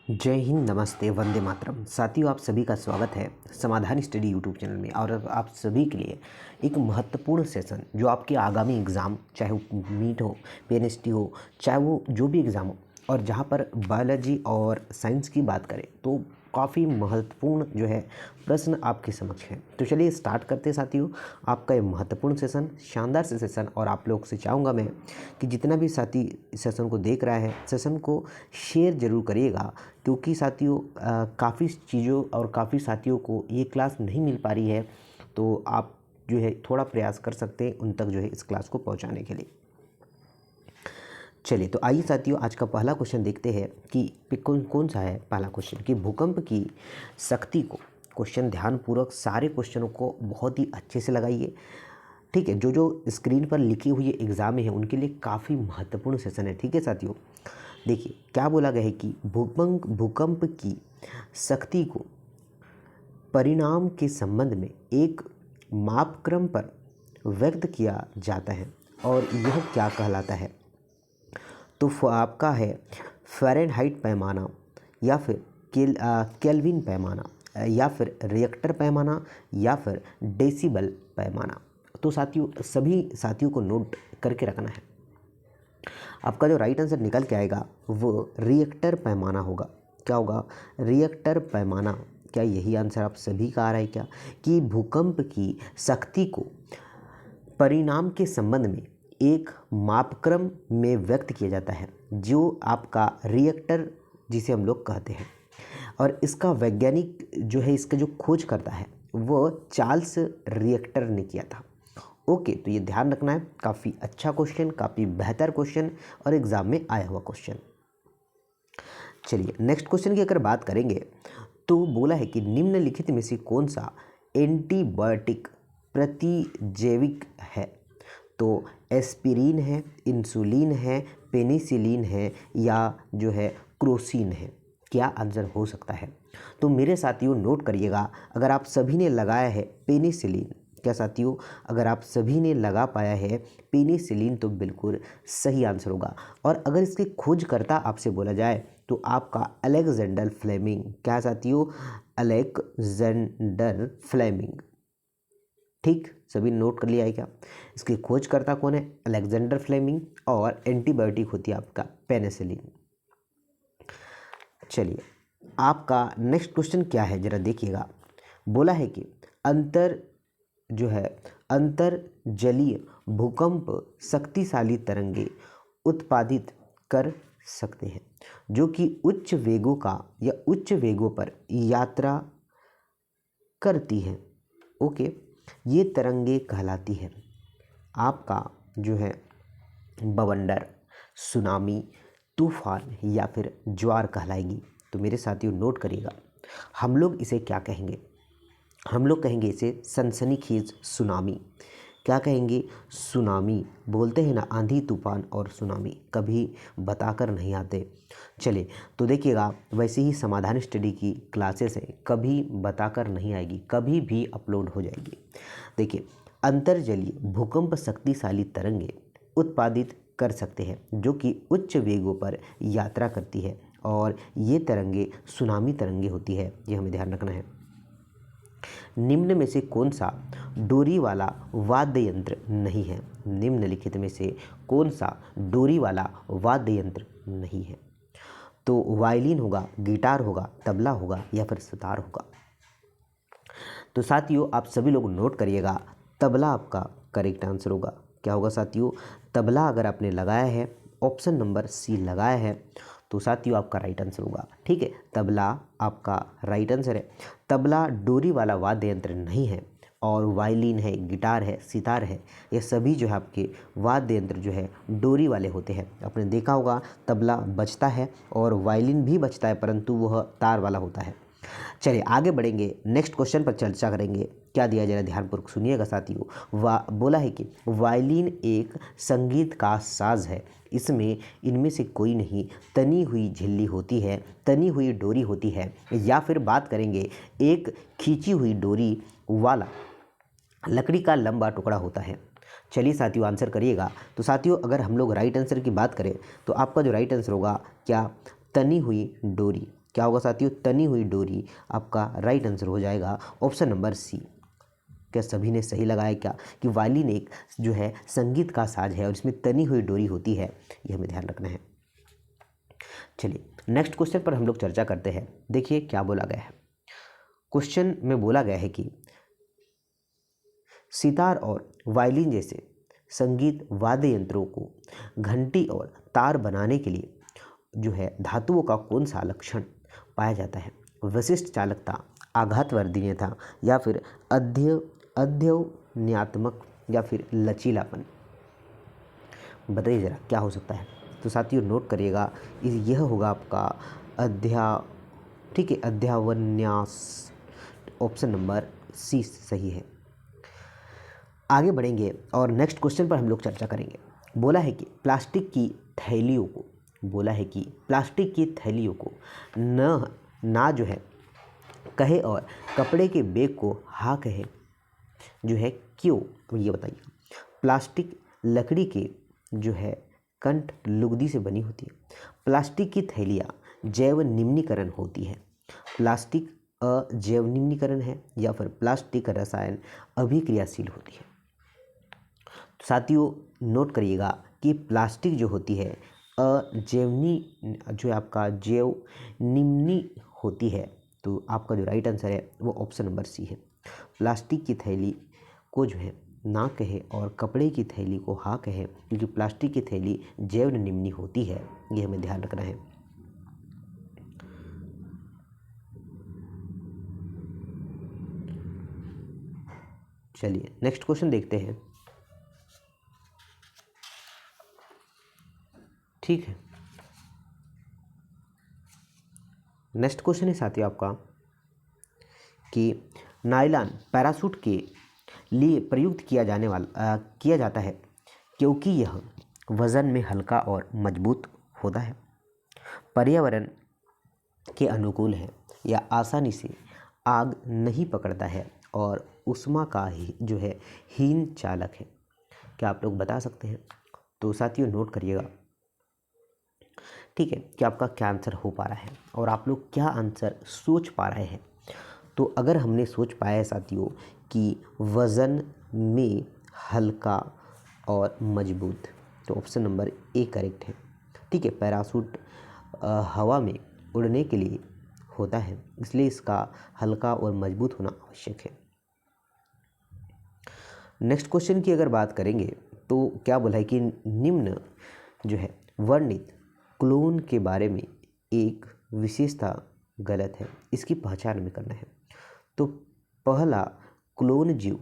जय हिंद, नमस्ते, वंदे मातरम। साथियों, आप सभी का स्वागत है समाधान स्टडी यूट्यूब चैनल में। और आप सभी के लिए एक महत्वपूर्ण सेशन जो आपके आगामी एग्ज़ाम, चाहे वो नीट हो, पीएनएसटी हो, चाहे वो जो भी एग्ज़ाम हो, और जहाँ पर बायोलॉजी और साइंस की बात करें तो काफ़ी महत्वपूर्ण जो है प्रश्न आपके समक्ष है। तो चलिए स्टार्ट करते हैं साथियों आपका ये महत्वपूर्ण सेशन, शानदार से सेशन। और आप लोग से चाहूँगा मैं कि जितना भी साथी सेशन को देख रहा है, सेशन को शेयर ज़रूर करिएगा, क्योंकि साथियों काफ़ी चीज़ों और काफ़ी साथियों को ये क्लास नहीं मिल पा रही है। तो आप जो है थोड़ा प्रयास कर सकते हैं उन तक जो है इस क्लास को पहुंचाने के लिए। चलिए तो आइए साथियों, आज का पहला क्वेश्चन देखते हैं कि कौन सा है पहला क्वेश्चन कि भूकंप की शक्ति को। क्वेश्चन ध्यानपूर्वक सारे क्वेश्चनों को बहुत ही अच्छे से लगाइए, ठीक है। जो जो स्क्रीन पर लिखी हुई एग्ज़ाम है उनके लिए काफ़ी महत्वपूर्ण सेशन है, ठीक है साथियों। देखिए क्या बोला गया है कि भूकंप की शक्ति को परिणाम के संबंध में एक मापक्रम पर व्यक्त किया जाता है, और यह क्या कहलाता है। तो आपका है फ़ारेनहाइट पैमाना, या फिर केल्विन पैमाना, या फिर रिएक्टर पैमाना, या फिर डेसिबल पैमाना। तो साथियों सभी साथियों को नोट करके रखना है। आपका जो राइट आंसर निकल के आएगा वो रिएक्टर पैमाना होगा। क्या होगा? रिएक्टर पैमाना। क्या यही आंसर आप सभी का आ रहा है क्या, कि भूकंप की शक्ति को परिणाम के संबंध में एक मापक्रम में व्यक्त किया जाता है, जो आपका रिएक्टर जिसे हम लोग कहते हैं। और इसका वैज्ञानिक जो है, इसका जो खोज करता है वो चार्ल्स रिएक्टर ने किया था। ओके, तो ये ध्यान रखना है। काफ़ी अच्छा क्वेश्चन, काफ़ी बेहतर क्वेश्चन और एग्ज़ाम में आया हुआ क्वेश्चन। चलिए नेक्स्ट क्वेश्चन की अगर बात करेंगे तो बोला है कि निम्नलिखित में से कौन सा एंटीबायोटिक प्रतिजैविक है। तो एस्पिरिन है, इंसुलिन है, पेनिसिलिन है, या जो है क्रोसिन है। क्या आंसर हो सकता है? तो मेरे साथियों नोट करिएगा, अगर आप सभी ने लगाया है पेनिसिलिन। क्या साथियों, अगर आप सभी ने लगा पाया है पेनिसिलिन तो बिल्कुल सही आंसर होगा। और अगर इसके खोजकर्ता आपसे बोला जाए तो आपका अलेक्जेंडर फ्लेमिंग। क्या साथियों? Alexander Fleming. ठीक, सभी नोट कर लिया है क्या? इसके खोजकर्ता कौन है? Alexander Fleming. और एंटीबायोटिक होती है आपका पेनिसिलिन। चलिए आपका नेक्स्ट क्वेश्चन क्या है जरा देखिएगा। बोला है कि अंतर जलीय भूकंप शक्तिशाली तरंगे उत्पादित कर सकते हैं, जो कि उच्च वेगों का या उच्च वेगों पर यात्रा करती है। ओके, ये तरंगे कहलाती है आपका जो है बवंडर, सुनामी, तूफान, या फिर ज्वार कहलाएगी। तो मेरे साथियों नोट करिएगा, हम लोग इसे क्या कहेंगे? हम लोग कहेंगे इसे सनसनीखेज सुनामी। क्या कहेंगे? सुनामी। बोलते हैं ना, आंधी तूफान और सुनामी कभी बताकर नहीं आते। चलिए तो देखिएगा, वैसे ही समाधान स्टडी की क्लासेस है, कभी बताकर नहीं आएगी, कभी भी अपलोड हो जाएगी। देखिए, अंतर्जलीय भूकंप शक्तिशाली तरंगे उत्पादित कर सकते हैं, जो कि उच्च वेगों पर यात्रा करती है, और ये तरंगे सुनामी तरंगे होती है। ये हमें ध्यान रखना है। निम्न में से कौन सा डोरी वाला वाद्य यंत्र नहीं है? निम्नलिखित में से कौन सा डोरी वाला वाद्य यंत्र नहीं है? तो वायलिन होगा, गिटार होगा, तबला होगा, या फिर सितार होगा। तो साथियों आप सभी लोग नोट करिएगा, तबला आपका करेक्ट आंसर होगा। क्या होगा साथियों? तबला अगर आपने लगाया है, ऑप्शन नंबर सी लगाया है, तो साथियों आपका राइट आंसर होगा। ठीक है, तबला आपका राइट आंसर है। तबला डोरी वाला वाद्य यंत्र नहीं है, और वायलिन है, गिटार है, सितार है, ये सभी जो है आपके वाद्य यंत्र जो है डोरी वाले होते हैं। आपने देखा होगा तबला बजता है और वायलिन भी बजता है, परंतु वह तार वाला होता है। चलिए आगे बढ़ेंगे, नेक्स्ट क्वेश्चन पर चर्चा करेंगे। क्या दिया जरा ध्यानपूर्वक सुनिएगा साथियों। बोला है कि वायलिन एक संगीत का साज है, इसमें इनमें से कोई नहीं तनी हुई झिल्ली होती है, तनी हुई डोरी होती है, या फिर बात करेंगे एक खींची हुई डोरी वाला लकड़ी का लंबा टुकड़ा होता है। चलिए साथियों आंसर करिएगा। तो साथियों अगर हम लोग राइट आंसर की बात करें तो आपका जो राइट आंसर होगा क्या? तनी हुई डोरी। क्या होगा साथियों? तनी हुई डोरी आपका राइट आंसर हो जाएगा ऑप्शन नंबर सी। क्या सभी ने सही लगाया क्या? कि वायलिन एक जो है संगीत का साज है और इसमें तनी हुई डोरी होती है, ये हमें ध्यान रखना है। चलिए नेक्स्ट क्वेश्चन पर हम लोग चर्चा करते हैं। देखिए क्या बोला गया है। क्वेश्चन में बोला गया है कि सितार और वायलिन जैसे संगीत वाद्य यंत्रों को घंटी और तार बनाने के लिए जो है धातुओं का कौन सा लक्षण पाया जाता है? विशिष्ट चालकता, आघातवर्धनीयता, या फिर अध्यवन्यात्मक, या फिर लचीलापन। बताइए जरा क्या हो सकता है? तो साथियों नोट करिएगा, यह होगा आपका ठीक है, अध्यावन्यास। ऑप्शन नंबर सी सही है। आगे बढ़ेंगे और नेक्स्ट क्वेश्चन पर हम लोग चर्चा करेंगे। बोला है कि प्लास्टिक की थैलियों को ना जो है कहे और कपड़े के बैग को हाँ कहे जो है, क्यों? ये बताइए। प्लास्टिक लकड़ी के जो है कंठ लुगदी से बनी होती है। प्लास्टिक की थैलियाँ जैव निम्नीकरण होती है। प्लास्टिक अजैव निम्नीकरण है, या फिर प्लास्टिक रसायन अभिक्रियाशील होती है। तो साथियों नोट करिएगा कि प्लास्टिक जो होती है अजैवनी जो है आपका जैव निम्नी होती है। तो आपका जो राइट आंसर है वो ऑप्शन नंबर सी है। प्लास्टिक की थैली को जो है ना कहे और कपड़े की थैली को हाँ कहे, क्योंकि प्लास्टिक की थैली जैव निम्नी होती है, ये हमें ध्यान रखना है। चलिए नेक्स्ट क्वेश्चन देखते हैं। ठीक है, नेक्स्ट क्वेश्चन है साथियों आपका कि नायलॉन पैराशूट के लिए प्रयुक्त किया जाता है क्योंकि यह वज़न में हल्का और मजबूत होता है, पर्यावरण के अनुकूल है, या आसानी से आग नहीं पकड़ता है और ऊष्मा का ही जो है हीन चालक है। क्या आप लोग बता सकते हैं? तो साथियों नोट करिएगा, ठीक है, कि आपका क्या आंसर हो पा रहा है और आप लोग क्या आंसर सोच पा रहे हैं। तो अगर हमने सोच पाया है साथियों कि वज़न में हल्का और मजबूत, तो ऑप्शन नंबर ए करेक्ट है। ठीक है, पैराशूट हवा में उड़ने के लिए होता है, इसलिए इसका हल्का और मजबूत होना आवश्यक है। नेक्स्ट क्वेश्चन की अगर बात करेंगे तो क्या बोला है कि निम्न जो है वर्णित क्लोन के बारे में एक विशेषता गलत है, इसकी पहचान हमें करना है। तो पहला क्लोन जीव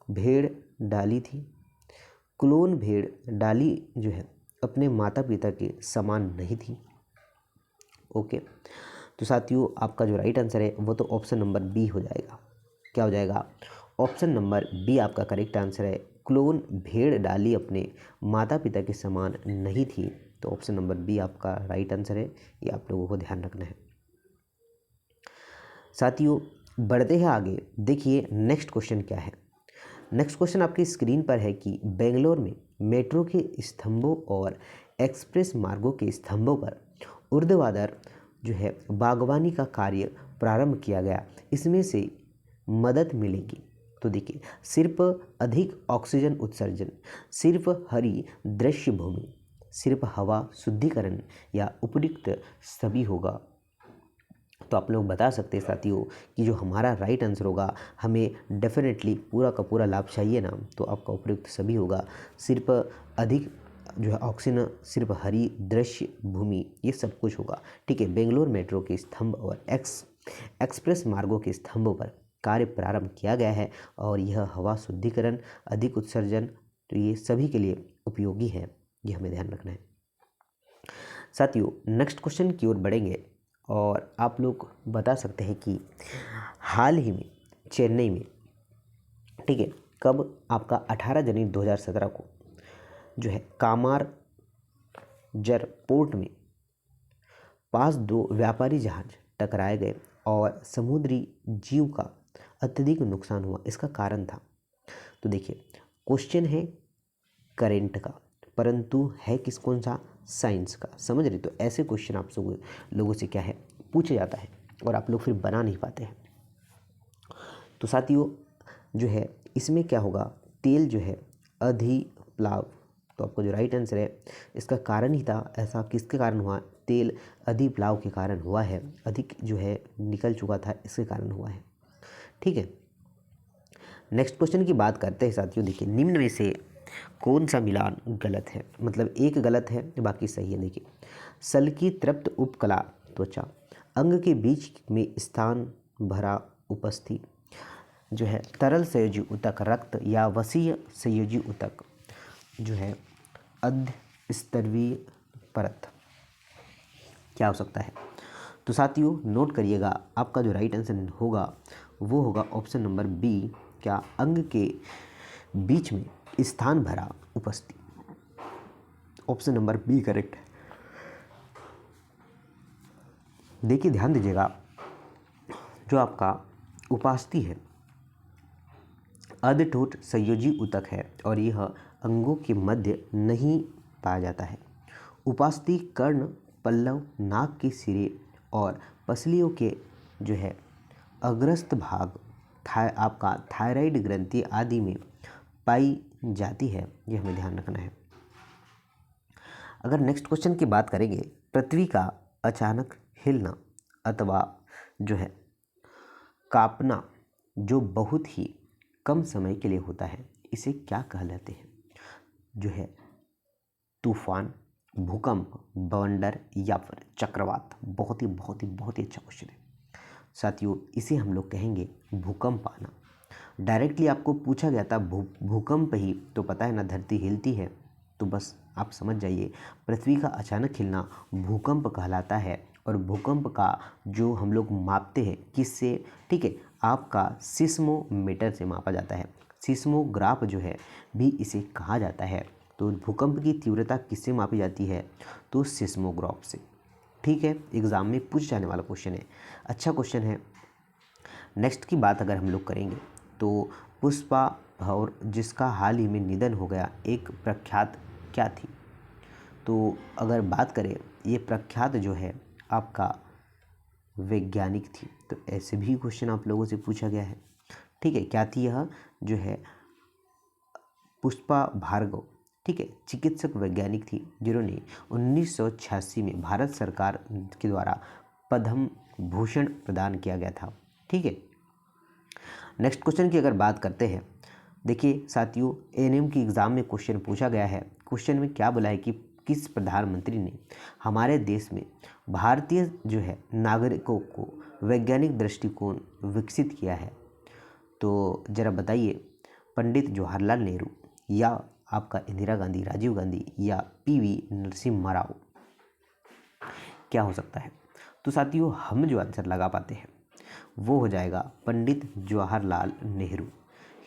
भेड़ डाली थी। क्लोन भेड़ डाली जो है अपने माता पिता के समान नहीं थी। ओके, तो साथियों आपका जो राइट आंसर है वो तो ऑप्शन नंबर बी हो जाएगा। क्या हो जाएगा? ऑप्शन नंबर बी आपका करेक्ट आंसर है। क्लोन भेड़ डाली अपने माता पिता के समान नहीं थी, तो ऑप्शन नंबर बी आपका राइट आंसर है। ये आप लोगों को ध्यान रखना है। साथियों बढ़ते हैं आगे, देखिए नेक्स्ट क्वेश्चन क्या है। नेक्स्ट क्वेश्चन आपकी स्क्रीन पर है कि बेंगलोर में मेट्रो के स्तंभों और एक्सप्रेस मार्गों के स्तंभों पर ऊर्ध्वाधर जो है बागवानी का कार्य प्रारंभ किया गया, इसमें से मदद मिलेगी। तो देखिए, सिर्फ अधिक ऑक्सीजन उत्सर्जन, सिर्फ हरी दृश्य भूमि, सिर्फ हवा शुद्धिकरण, या उपयुक्त सभी होगा। तो आप लोग बता सकते हैं साथियों कि जो हमारा राइट आंसर होगा, हमें डेफिनेटली पूरा का पूरा लाभ चाहिए ना, तो आपका उपयुक्त सभी होगा। सिर्फ अधिक जो है ऑक्सीजन, सिर्फ हरी दृश्य भूमि, ये सब कुछ होगा। ठीक है, बेंगलोर मेट्रो के स्तंभ और एक्सप्रेस मार्गों के स्तंभों पर कार्य प्रारंभ किया गया है और यह हवा शुद्धिकरण, अधिक उत्सर्जन, तो ये सभी के लिए उपयोगी है, ये हमें ध्यान रखना है। साथियों नेक्स्ट क्वेश्चन की ओर बढ़ेंगे और आप लोग बता सकते हैं कि हाल ही में चेन्नई में, ठीक है, कब आपका 18 जनवरी 2017 को जो है कामारजर पोर्ट में पास दो व्यापारी जहाज टकराए गए और समुद्री जीव का अत्यधिक नुकसान हुआ, इसका कारण था। तो देखिए क्वेश्चन है करंट का, परंतु है किस कौन सा साइंस का। समझ रहे? तो ऐसे क्वेश्चन आप सब लोगों से क्या है पूछा जाता है और आप लोग फिर बना नहीं पाते हैं। तो साथियों जो है इसमें क्या होगा, तेल जो है अधिप्लाव, तो आपको जो राइट आंसर है इसका कारण ही था ऐसा, किसके कारण हुआ, तेल अधिप्लाव के कारण हुआ है, अधिक जो है निकल चुका था इसके कारण हुआ है। ठीक है, नेक्स्ट क्वेश्चन की बात करते हैं साथियों। देखिए निम्न में से कौन सा मिलान गलत है, मतलब एक गलत है बाकी सही है। देखिए सल की तृप्त उपकला त्वचा, अंग के बीच में स्थान भरा उपस्थि, जो है तरल संयोजी ऊतक रक्त या वसीय संयोजी ऊतक जो है अधस्तरवीय परत, क्या हो सकता है। तो साथियों नोट करिएगा, आपका जो राइट आंसर होगा वो होगा ऑप्शन नंबर बी, क्या अंग के बीच में स्थान भरा उपस्थिति, ऑप्शन नंबर बी करेक्ट है। देखिए ध्यान दीजिएगा, जो आपका उपास्थि है अर्धठोट संयोजी ऊतक है और यह अंगों के मध्य नहीं पाया जाता है। उपास्थि कर्ण, पल्लव, नाक के सिरे और पसलियों के जो है अग्रस्त भाग आपका थायराइड ग्रंथि आदि में पाई जाती है, यह हमें ध्यान रखना है। अगर नेक्स्ट क्वेश्चन की बात करेंगे, पृथ्वी का अचानक हिलना अथवा जो है कांपना जो बहुत ही कम समय के लिए होता है, इसे क्या कहलाते हैं। जो है तूफान, भूकंप, बवंडर या फिर चक्रवात। बहुत ही अच्छा क्वेश्चन है साथियों। इसे हम लोग कहेंगे भूकंप आना। डायरेक्टली आपको पूछा गया था भूकंप ही, तो पता है ना धरती हिलती है, तो बस आप समझ जाइए पृथ्वी का अचानक हिलना भूकंप कहलाता है। और भूकंप का जो हम लोग मापते हैं किससे, ठीक है, आपका सिस्मोमीटर से मापा जाता है। सिस्मोग्राफ जो है भी इसे कहा जाता है। तो भूकंप की तीव्रता किससे मापी जाती है, तो सिस्मोग्राफ से। ठीक है, एग्जाम में पूछ जाने वाला क्वेश्चन है, अच्छा क्वेश्चन है। नेक्स्ट की बात अगर हम लोग करेंगे तो पुष्पा और जिसका हाल ही में निधन हो गया, एक प्रख्यात क्या थी। तो अगर बात करें, ये प्रख्यात जो है आपका वैज्ञानिक थी। तो ऐसे भी क्वेश्चन आप लोगों से पूछा गया है। ठीक है, क्या थी यह, जो है पुष्पा भार्गव। ठीक है, चिकित्सक वैज्ञानिक थी जिन्होंने 1986 में भारत सरकार के द्वारा पद्म भूषण प्रदान किया गया था। ठीक है, नेक्स्ट क्वेश्चन की अगर बात करते हैं, देखिए साथियों एएनएम की एग्ज़ाम में क्वेश्चन पूछा गया है। क्वेश्चन में क्या बोला है कि किस प्रधानमंत्री ने हमारे देश में भारतीय जो है नागरिकों को वैज्ञानिक दृष्टिकोण विकसित किया है। तो ज़रा बताइए, पंडित जवाहरलाल नेहरू या आपका इंदिरा गांधी, राजीव गांधी या पीवी नरसिम्हा राव, क्या हो सकता है। तो साथियों हम जो आंसर लगा पाते हैं वो हो जाएगा पंडित जवाहरलाल नेहरू।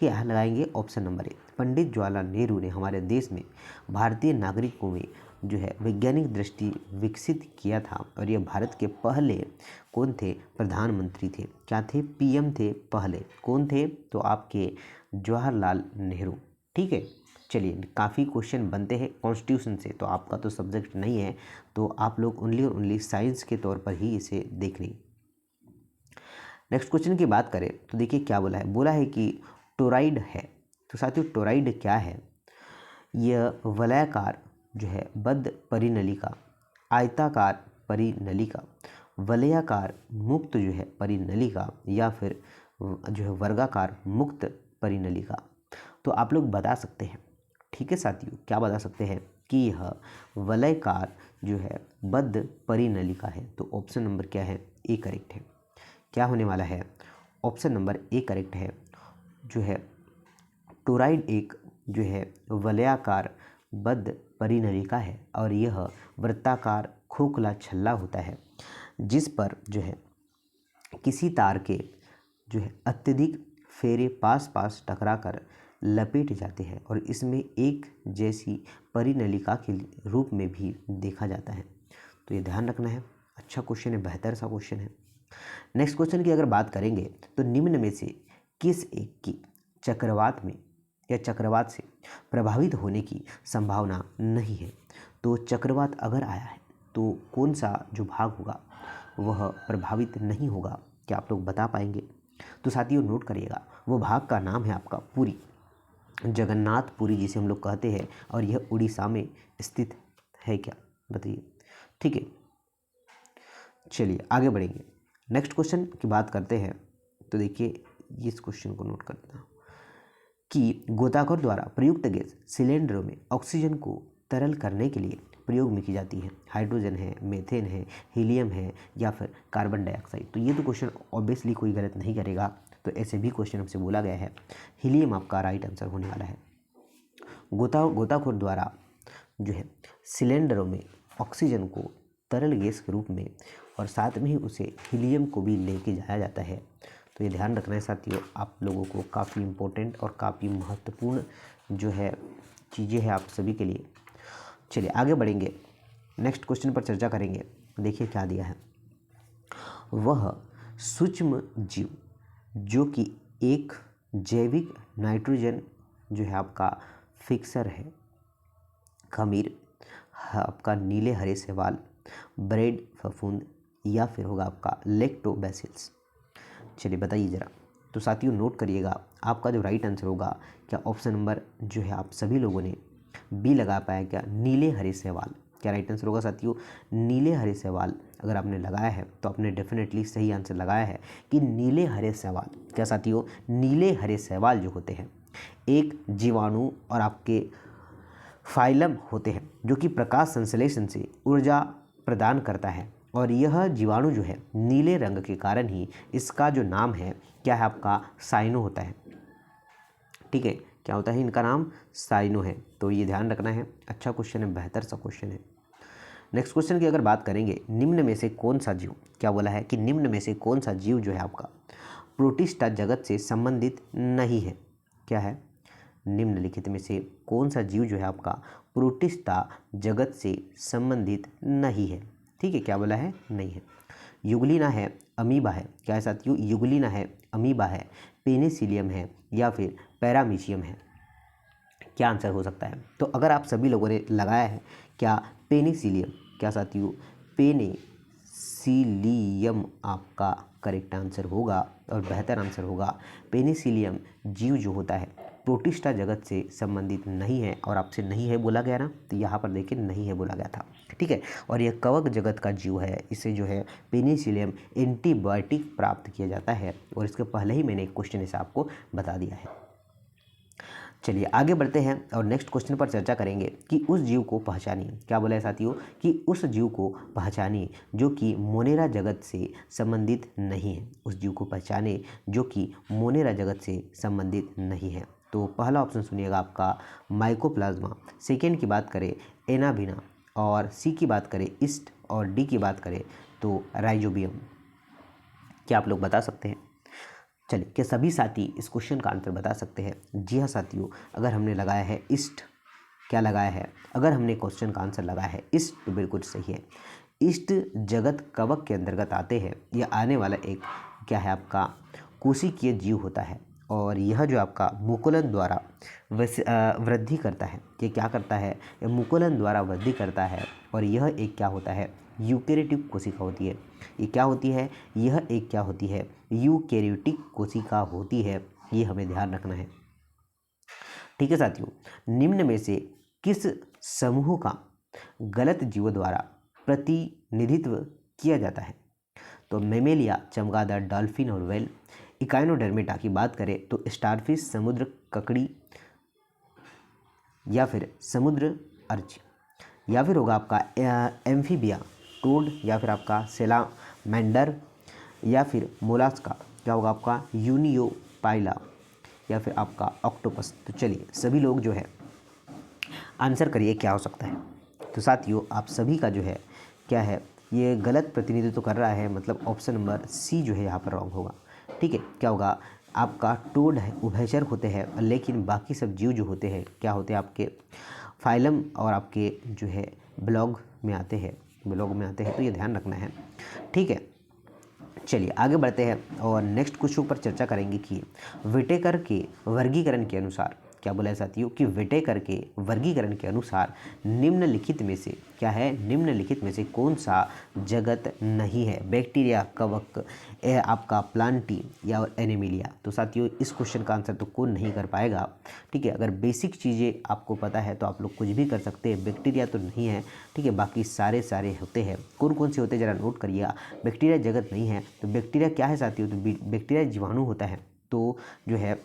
यहाँ लगाएंगे option number A. Pandit Jawaharlal Nehru ने हमारे देश में भारतीय नागरिकों में जो है वैज्ञानिक दृष्टि विकसित किया था। और ये भारत के पहले कौन थे, प्रधानमंत्री थे। क्या थे, पीएम थे पहले। कौन थे, तो आपके जवाहरलाल नेहरू। ठीक है, चलिए काफ़ी क्वेश्चन बनते हैं कॉन्स्टिट्यूशन से, तो आपका तो सब्जेक्ट नहीं है, तो आप लोग ओनली और ओनली साइंस के तौर पर ही इसे देख लें। नेक्स्ट क्वेश्चन की बात करें तो देखिए क्या बोला है कि टोराइड है। तो साथियों टोराइड क्या है, यह वलयाकार जो है बद्ध परिनलिका, आयताकार परिनलिका, वलयाकार मुक्त जो है परिनलिका या फिर जो है वर्गाकार मुक्त परिनलिका। तो आप लोग बता सकते हैं, ठीक है साथियों, क्या बता सकते हैं कि यह वलयकार जो है बद्ध परिनलिका है। तो ऑप्शन नंबर क्या है, ए करेक्ट है। क्या होने वाला है, ऑप्शन नंबर ए करेक्ट है। जो है टोराइड एक जो है वलयाकार बद्ध परिनलिका है और यह वृत्ताकार खोखला छल्ला होता है जिस पर जो है किसी तार के जो है अत्यधिक फेरे पास पास टकराकर लपेट जाते हैं और इसमें एक जैसी परिनलिका के रूप में भी देखा जाता है। तो ये ध्यान रखना है, अच्छा क्वेश्चन है, बेहतर सा क्वेश्चन है। नेक्स्ट क्वेश्चन की अगर बात करेंगे तो निम्न में से किस एक की चक्रवात में या चक्रवात से प्रभावित होने की संभावना नहीं है। तो चक्रवात अगर आया है तो कौन सा जो भाग होगा वह प्रभावित नहीं होगा, क्या आप लोग बता पाएंगे? तो साथियों नोट करिएगा, वो भाग का नाम है आपका पुरी, जगन्नाथपुरी जिसे हम लोग कहते हैं, और यह उड़ीसा में स्थित है। क्या बताइए? ठीक है, चलिए आगे बढ़ेंगे। नेक्स्ट क्वेश्चन की बात करते हैं। तो देखिए इस क्वेश्चन को नोट करना कि गोताखोर द्वारा प्रयुक्त गैस सिलेंडरों में ऑक्सीजन को तरल करने के लिए प्रयोग में की जाती है। हाइड्रोजन है, मीथेन है, हीलियम है, या फिर कार्बन डाइऑक्साइड। तो ये तो क्वेश्चन ऑब्वियसली कोई गलत नहीं करेगा, तो ऐसे भी क्वेश्चन हमसे बोला गया है, हीलियम आपका राइट आंसर होने वाला है। गोताखोर द्वारा जो है सिलेंडरों में ऑक्सीजन को तरल गैस के रूप में और साथ में ही उसे हीलियम को भी लेके जाया जाता है। तो ये ध्यान रखना है साथियों, आप लोगों को काफ़ी इम्पोर्टेंट और काफ़ी महत्वपूर्ण जो है चीज़ें हैं आप सभी के लिए। चलिए आगे बढ़ेंगे, नेक्स्ट क्वेश्चन पर चर्चा करेंगे। देखिए क्या दिया है, वह सूक्ष्म जीव जो कि एक जैविक नाइट्रोजन जो है आपका फिक्सर है, खमीर, आपका नीले हरे शैवाल, ब्रेड फफूंद, या फिर होगा आपका लैक्टोबैसिलस। चलिए बताइए ज़रा। तो साथियों नोट करिएगा, आपका जो राइट आंसर होगा क्या ऑप्शन नंबर जो है आप सभी लोगों ने बी लगा पाया, क्या नीले हरे शैवाल। क्या राइट आंसर होगा साथियों? नीले हरे शैवाल अगर आपने लगाया है तो आपने डेफिनेटली सही आंसर लगाया है कि नीले हरे शैवाल। क्या साथियों? नीले हरे शैवाल जो होते हैं एक जीवाणु और आपके फाइलम होते हैं जो कि प्रकाश संश्लेषण से ऊर्जा प्रदान करता है, और यह जीवाणु जो है नीले रंग के कारण ही इसका जो नाम है क्या है आपका साइनो होता है। ठीक है, क्या होता है इनका नाम? साइनो है। तो ये ध्यान रखना है, अच्छा क्वेश्चन है, बेहतर सा क्वेश्चन है। नेक्स्ट क्वेश्चन की अगर बात करेंगे, निम्न में से कौन सा जीव, क्या बोला है कि निम्न में से कौन सा जीव जो है आपका प्रोटिस्टा जगत से संबंधित नहीं है। क्या है? निम्नलिखित में से कौन सा जीव जो है आपका प्रोटिस्टा जगत से संबंधित नहीं है। ठीक है, क्या बोला है? नहीं है। युगलिना है, अमीबा है। क्या है साथियों? युगलिना है, अमीबा है, पेनिसिलियम है, या फिर पैरामीशियम है। क्या आंसर हो सकता है? तो अगर आप सभी लोगों ने लगाया है क्या पेनिसिलियम, क्या साथियों पेनिसिलियम आपका करेक्ट आंसर होगा और बेहतर आंसर होगा। पेनिसिलियम जीव जो होता है प्रोटिस्टा जगत से संबंधित नहीं है, और आपसे नहीं है बोला गया ना, तो यहाँ पर देखिए नहीं है बोला गया था। ठीक है, और यह कवक जगत का जीव है, इसे जो है पेनिसिलियम एंटीबायोटिक प्राप्त किया जाता है, और इसके पहले ही मैंने एक क्वेश्चन इसे आपको बता दिया है। चलिए आगे बढ़ते हैं और नेक्स्ट क्वेश्चन पर चर्चा करेंगे कि उस जीव को पहचानिए। क्या बोला है साथियों? कि उस जीव को पहचानिए जो कि मोनेरा जगत से संबंधित नहीं है। उस जीव को पहचाने जो कि मोनेरा जगत से संबंधित नहीं है। तो पहला ऑप्शन सुनिएगा आपका माइकोप्लाज्मा, सेकेंड की बात करें एनाबिना, और सी की बात करें ईस्ट, और डी की बात करें तो राइजोबियम। क्या आप लोग बता सकते हैं? चलिए, क्या सभी साथी इस क्वेश्चन का आंसर बता सकते हैं? जी हाँ साथियों, अगर हमने लगाया है ईस्ट, क्या लगाया है? अगर हमने क्वेश्चन का आंसर लगाया है ईस्ट तो बिल्कुल सही है। ईस्ट जगत कवक के अंतर्गत आते हैं। यह आने वाला एक क्या है आपका कोशिकीय जीव होता है, और यह जो आपका मुकुलन द्वारा वृद्धि करता है। ये क्या करता है? यह मुकुलन द्वारा वृद्धि करता है, और यह एक क्या होता है? यूकेरियोटिक कोशिका होती है। ये क्या होती है? यह एक क्या होती है? यूकेरियोटिक कोशिका होती है। ये हमें ध्यान रखना है। ठीक है साथियों, निम्न में से किस समूह का गलत जीवों द्वारा प्रतिनिधित्व किया जाता है? तो मेमेलिया, चमगादड़, डॉल्फिन और व्हेल। इकाइनोडर्मेटा की बात करें तो स्टारफिश, समुद्र ककड़ी, या फिर समुद्र अर्च, या फिर होगा आपका एम्फीबिया, टोड, या फिर आपका सेलामेंडर, या फिर मोलास्का। क्या होगा आपका? यूनियोपाइला, या फिर आपका ऑक्टोपस। तो चलिए सभी लोग जो है आंसर करिए क्या हो सकता है। तो साथियों आप सभी का जो है क्या है, ये गलत प्रतिनिधित्व कर रहा है, मतलब ऑप्शन नंबर सी जो है यहाँ पर रॉन्ग होगा। ठीक है, क्या होगा आपका? टोड है, उभयचर होते हैं, लेकिन बाकी सब जीव जो होते हैं क्या होते हैं? आपके फाइलम और आपके जो है ब्लॉग में आते हैं, तो ये ध्यान रखना है। ठीक है, चलिए आगे बढ़ते हैं और नेक्स्ट क्वेश्चन पर चर्चा करेंगे कि विटेकर के वर्गीकरण के अनुसार क्या बोला है साथियों कि विटेकर के वर्गीकरण के अनुसार निम्नलिखित में से क्या है, निम्नलिखित में से कौन सा जगत नहीं है, बैक्टीरिया, कवक, आपका प्लांटी या एनिमिलिया। तो साथियों इस क्वेश्चन का आंसर तो कौन नहीं कर पाएगा। ठीक है, अगर बेसिक चीज़ें आपको पता है तो आप लोग कुछ भी कर सकते हैं। बैक्टीरिया तो नहीं है, ठीक है, बाकी सारे होते हैं। कौन कौन से होते हैं जरा नोट करिएगा। बैक्टीरिया जगत नहीं है, तो बैक्टीरिया क्या है साथियों, तो बैक्टीरिया जीवाणु होता है, तो जो है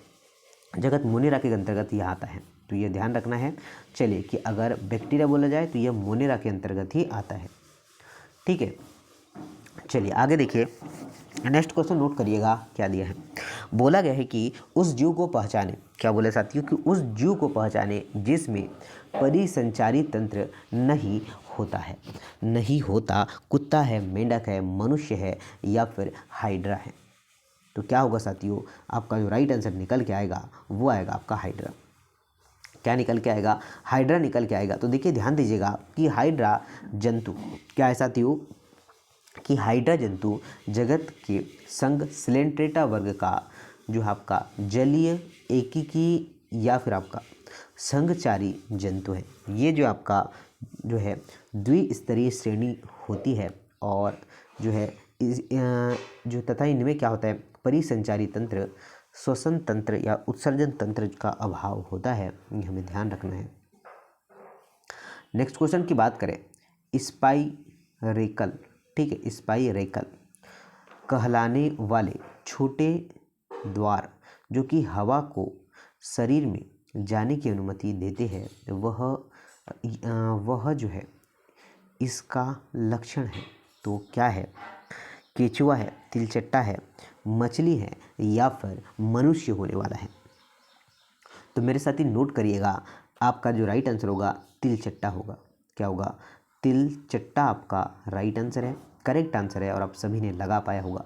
जगत मोनेरा के अंतर्गत यह आता है, तो ये ध्यान रखना है। चलिए कि अगर बैक्टीरिया बोला जाए तो यह मोनेरा के अंतर्गत ही आता है। ठीक है, चलिए आगे देखिए, नेक्स्ट क्वेश्चन नोट करिएगा क्या दिया है। बोला गया है कि उस जीव को पहचाने, क्या बोले साथियों कि उस जीव को पहचाने जिसमें परिसंचारी तंत्र नहीं होता है, नहीं होता। कुत्ता है, मेंढक है, मनुष्य है या फिर हाइड्रा है। तो क्या होगा साथियों, आपका जो राइट आंसर निकल के आएगा वो आएगा आपका हाइड्रा। क्या निकल के आएगा, हाइड्रा निकल के आएगा। तो देखिए ध्यान दीजिएगा कि हाइड्रा जंतु क्या है साथियों, कि हाइड्रा जंतु जगत के संघ सिलेंट्रेटा वर्ग का जो है आपका जलीय एकीकी या फिर आपका संघचारी जंतु है। ये जो आपका जो है द्विस्तरीय श्रेणी होती है, और जो है जो तथा इनमें क्या होता है, परिसंचारी तंत्र, श्वसन तंत्र या उत्सर्जन तंत्र का अभाव होता है, ये हमें ध्यान रखना है। नेक्स्ट क्वेश्चन की बात करें, स्पाइरेकल, ठीक है, स्पाइरेकल कहलाने वाले छोटे द्वार जो कि हवा को शरीर में जाने की अनुमति देते हैं, वह जो है इसका लक्षण है। तो क्या है, केचुआ है, तिलचट्टा है, मछली है या फिर मनुष्य होने वाला है। तो मेरे साथ ही नोट करिएगा, आपका जो राइट आंसर होगा तिलचट्टा होगा। क्या होगा, तिलचट्टा आपका राइट आंसर है, करेक्ट आंसर है, और आप सभी ने लगा पाया होगा।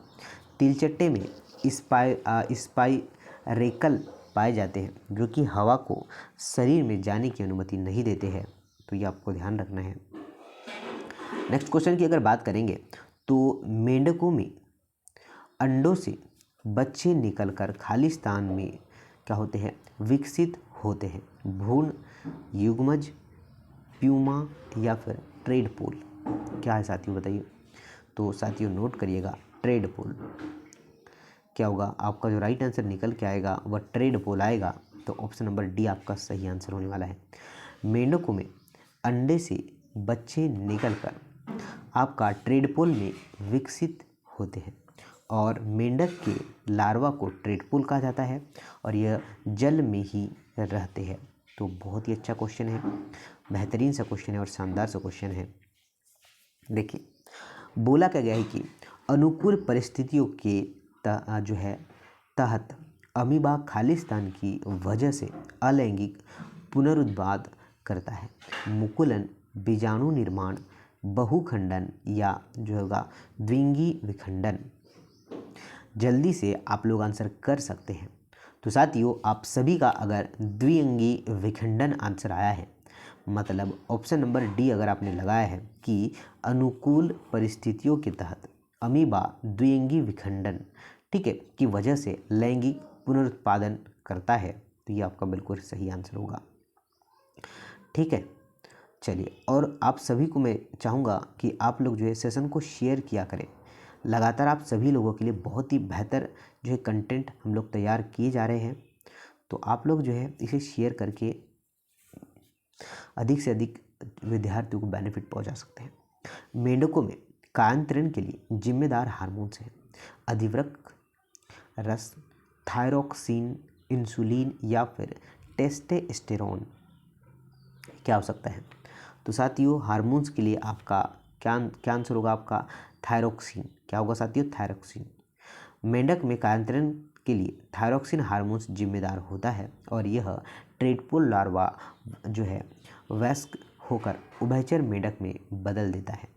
तिलचट्टे में स्पाइरेकल पाए जाते हैं जो कि हवा को शरीर में जाने की अनुमति नहीं देते हैं, तो ये आपको ध्यान रखना है। नेक्स्ट क्वेश्चन की अगर बात करेंगे तो मेंढकों में अंडों से बच्चे निकलकर खाली स्थान में क्या होते हैं, विकसित होते हैं। भ्रूण, युग्मज, प्यूमा या फिर ट्रेडपोल। क्या है साथियों बताइए। तो साथियों नोट करिएगा, ट्रेडपोल। क्या होगा, आपका जो राइट आंसर निकल के आएगा वह ट्रेडपोल आएगा। तो ऑप्शन नंबर डी आपका सही आंसर होने वाला है। मेंढकों में अंडे से बच्चे निकलकर आपका ट्रेडपोल में विकसित होते हैं, और मेंढक के लार्वा को ट्रेडपोल कहा जाता है, और यह जल में ही रहते हैं। तो बहुत ही अच्छा क्वेश्चन है, बेहतरीन सा क्वेश्चन है और शानदार सा क्वेश्चन है। देखिए बोला क्या गया है कि अनुकूल परिस्थितियों के जो है तहत अमीबा खालिस्तान की वजह से अलैंगिक पुनरुत्पाद करता है। मुकुलन, बीजाणु निर्माण, बहुखंडन या जो होगा द्विंगी विखंडन। जल्दी से आप लोग आंसर कर सकते हैं। तो साथियों आप सभी का अगर द्विअंगी विखंडन आंसर आया है, मतलब ऑप्शन नंबर डी अगर आपने लगाया है कि अनुकूल परिस्थितियों के तहत अमीबा द्विअंगी विखंडन, ठीक है, की वजह से लैंगिक पुनरुत्पादन करता है, तो ये आपका बिल्कुल सही आंसर होगा। ठीक है, चलिए, और आप सभी को मैं चाहूँगा कि आप लोग जो है सेशन को शेयर किया करें। लगातार आप सभी लोगों के लिए बहुत ही बेहतर जो है कंटेंट हम लोग तैयार किए जा रहे हैं, तो आप लोग जो है इसे शेयर करके अधिक से अधिक विद्यार्थियों को बेनिफिट पहुंचा सकते हैं। मेंढकों में कायांतरण के लिए जिम्मेदार हार्मोन्स हैं अधिवृक्क रस, थायरोक्सिन, इंसुलिन या फिर टेस्टोस्टेरोन। क्या हो सकता है, तो साथियों हार्मोन्स के लिए आपका क्या आंसर होगा, आपका थायरोक्सिन। क्या होगा साथियों, थायरोक्सिन। मेंढक में कायांतरण के लिए थायरोक्सिन हार्मोन्स जिम्मेदार होता है, और यह ट्रेडपोल लार्वा जो है वयस्क होकर उभयचर मेंढक में बदल देता है।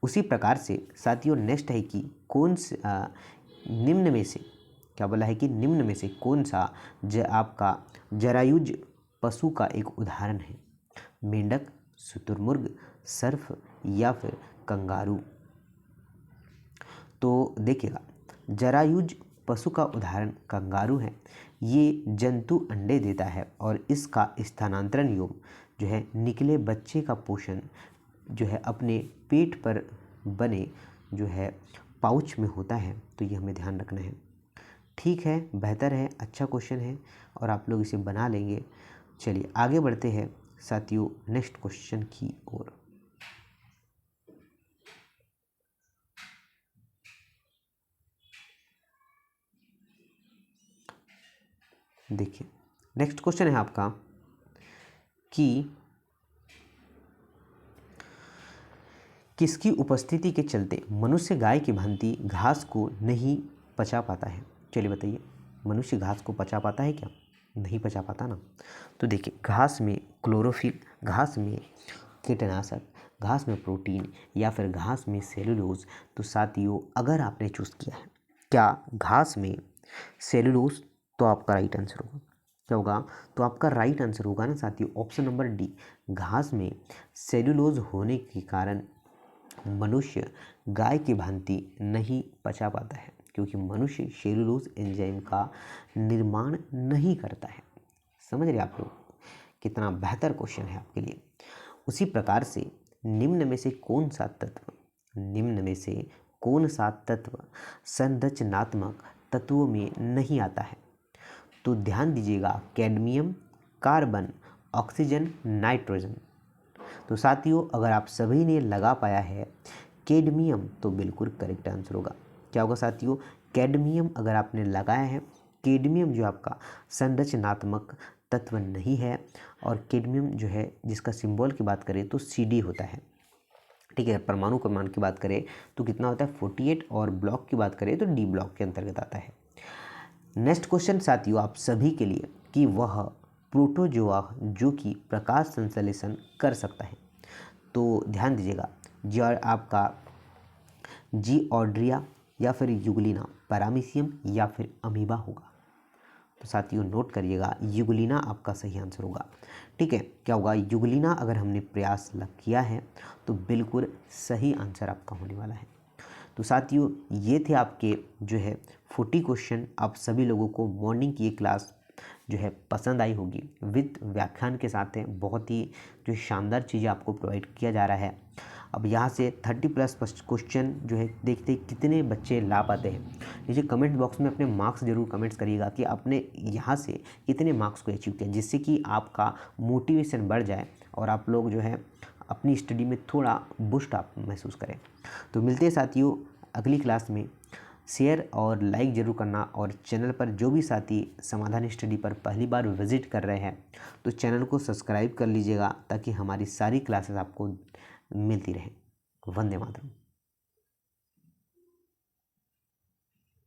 उसी प्रकार से साथियों नेक्स्ट है कि कौन से निम्न में से, क्या बोला है कि निम्न में से कौन सा आपका जरायुज पशु का एक उदाहरण है। मेंढक, शुतुरमुर्ग, सर्फ या फिर कंगारू। तो देखिएगा जरायुज पशु का उदाहरण कंगारू है। ये जंतु अंडे देता है और इसका स्थानांतरण योग जो है निकले बच्चे का पोषण जो है अपने पेट पर बने जो है पाउच में होता है। तो ये हमें ध्यान रखना है। ठीक है, बेहतर है, अच्छा क्वेश्चन है और आप लोग इसे बना लेंगे। चलिए आगे बढ़ते हैं साथियों नेक्स्ट क्वेश्चन की ओर। देखिए नेक्स्ट क्वेश्चन है आपका कि किसकी उपस्थिति के चलते मनुष्य गाय की भांति घास को नहीं पचा पाता है। चलिए बताइए, मनुष्य घास को पचा पाता है क्या? नहीं पचा पाता ना। तो देखिए, घास में क्लोरोफिल, घास में कीटनाशक, घास में प्रोटीन या फिर घास में सेलुलोज। तो साथियों अगर आपने चूज़ किया है क्या घास में सेलुलोज, तो आपका राइट आंसर होगा। क्या होगा? तो आपका राइट आंसर होगा ना साथियों ऑप्शन नंबर डी, घास में सेलुलोज होने के कारण मनुष्य गाय की भांति नहीं पचा पाता है, क्योंकि मनुष्य सेलुलोज एंजाइम का निर्माण नहीं करता है। समझ रहे आप लोग? कितना बेहतर क्वेश्चन है आपके लिए। उसी प्रकार से निम्न में से कौन सा तत्व संरचनात्मक तत्वों में नहीं आता है? तो ध्यान दीजिएगा, कैडमियम, कार्बन, ऑक्सीजन, नाइट्रोजन। तो साथियों अगर आप सभी ने लगा पाया है कैडमियम, तो बिल्कुल करेक्ट आंसर होगा। क्या होगा साथियों? कैडमियम अगर आपने लगाया है, कैडमियम जो आपका संरचनात्मक तत्व नहीं है, और कैडमियम जो है जिसका सिंबल की बात करें तो Cd होता है। ठीक है, परमाणु क्रमांक की बात करें तो कितना होता है 48, और ब्लॉक की बात करें तो डी ब्लॉक के अंतर्गत आता है। नेक्स्ट क्वेश्चन साथियों आप सभी के लिए कि वह प्रोटोजोआ जो कि प्रकाश संश्लेषण कर सकता है। तो ध्यान दीजिएगा, जो आपका जियोड्रिया या फिर युगलिना, पैरामीशियम या फिर अमीबा होगा। तो साथियों नोट करिएगा, युगलिना आपका सही आंसर होगा। ठीक है, क्या होगा? युगलिना अगर हमने प्रयास किया है तो बिल्कुल सही आंसर आपका होने वाला है। तो साथियों ये थे आपके जो है 40 क्वेश्चन। आप सभी लोगों को मॉर्निंग की ये क्लास जो है पसंद आई होगी, विद व्याख्यान के साथ है। बहुत ही जो शानदार चीज़ें आपको प्रोवाइड किया जा रहा है। अब यहाँ से 30+ क्वेश्चन जो है देखते कितने बच्चे ला पाते हैं। नीचे कमेंट बॉक्स में अपने मार्क्स जरूर कमेंट्स करिएगा कि आपने यहाँ से कितने मार्क्स को अचीव किया, जिससे कि आपका मोटिवेशन बढ़ जाए और आप लोग जो है अपनी स्टडी में थोड़ा बूस्ट आप महसूस करें। तो मिलते हैं साथियों अगली क्लास में। शेयर और लाइक ज़रूर करना, और चैनल पर जो भी साथी समाधान स्टडी पर पहली बार विजिट कर रहे हैं तो चैनल को सब्सक्राइब कर लीजिएगा, ताकि हमारी सारी क्लासेस आपको मिलती रहें। वंदे मातरम।